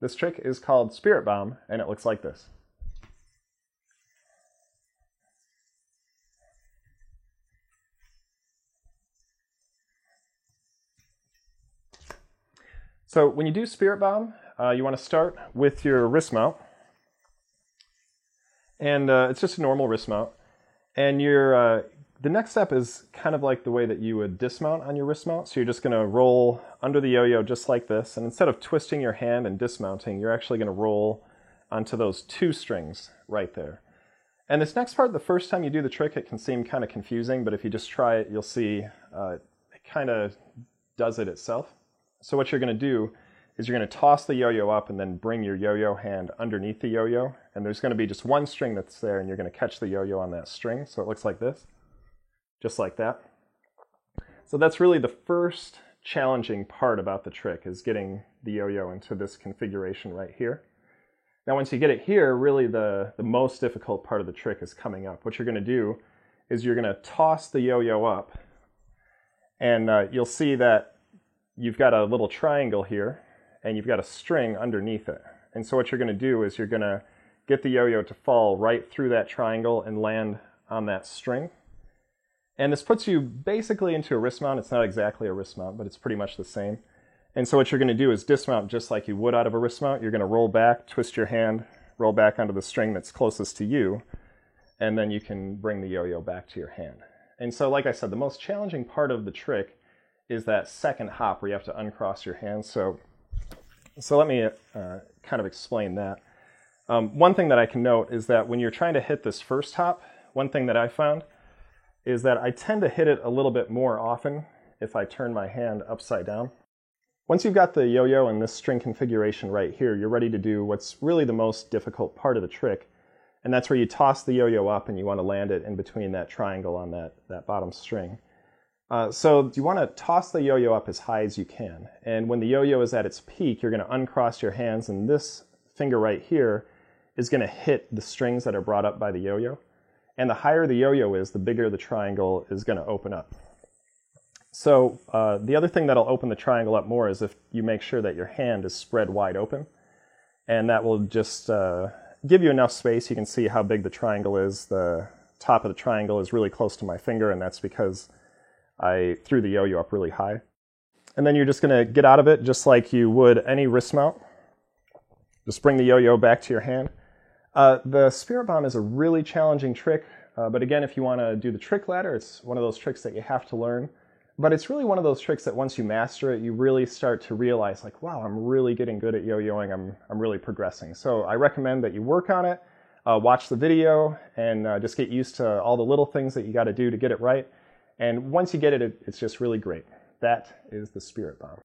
This trick is called Spirit Bomb, and it looks like this. So when you do Spirit Bomb, you want to start with your wrist mount. And it's just a normal wrist mount. And the next step is kind of like the way that you would dismount on your wrist mount. So you're just going to roll under the yo-yo just like this. And instead of twisting your hand and dismounting, you're actually going to roll onto those two strings right there. And this next part, the first time you do the trick, it can seem kind of confusing. But if you just try it, you'll see it kind of does it itself. So what you're going to do is you're going to toss the yo-yo up and then bring your yo-yo hand underneath the yo-yo. And there's going to be just one string that's there, and you're going to catch the yo-yo on that string. So it looks like this, just like that. So that's really the first challenging part about the trick, is getting the yo-yo into this configuration right here. Now once you get it here, really the most difficult part of the trick is coming up. What you're going to do is you're going to toss the yo-yo up, and you'll see that you've got a little triangle here, and you've got a string underneath it. And so what you're going to do is you're going to get the yo-yo to fall right through that triangle and land on that string. And this puts you basically into a wrist mount. It's not exactly a wrist mount, but it's pretty much the same. And so what you're going to do is dismount just like you would out of a wrist mount. You're going to roll back, twist your hand, roll back onto the string that's closest to you, and then you can bring the yo-yo back to your hand. And so like I said, the most challenging part of the trick is that second hop where you have to uncross your hands. So let me kind of explain that. One thing that I can note is that when you're trying to hit this first hop, one thing that I found is that I tend to hit it a little bit more often if I turn my hand upside down. Once you've got the yo-yo in this string configuration right here, you're ready to do what's really the most difficult part of the trick, and that's where you toss the yo-yo up and you want to land it in between that triangle on that bottom string. So you want to toss the yo-yo up as high as you can, and when the yo-yo is at its peak, you're going to uncross your hands, and this finger right here is going to hit the strings that are brought up by the yo-yo. And the higher the yo-yo is, the bigger the triangle is going to open up. So the other thing that'll open the triangle up more is if you make sure that your hand is spread wide open, and that will just give you enough space. You can see how big the triangle is. The top of the triangle is really close to my finger, and that's because I threw the yo-yo up really high. And then you're just going to get out of it just like you would any wrist mount. Just bring the yo-yo back to your hand. The Spirit Bomb is a really challenging trick, but again, if you want to do the trick ladder, it's one of those tricks that you have to learn. But it's really one of those tricks that once you master it, you really start to realize, like, wow, I'm really getting good at yo-yoing, I'm really progressing. So I recommend that you work on it, watch the video, and just get used to all the little things that you got to do to get it right. And once you get it, it's just really great. That is the Spirit Bomb.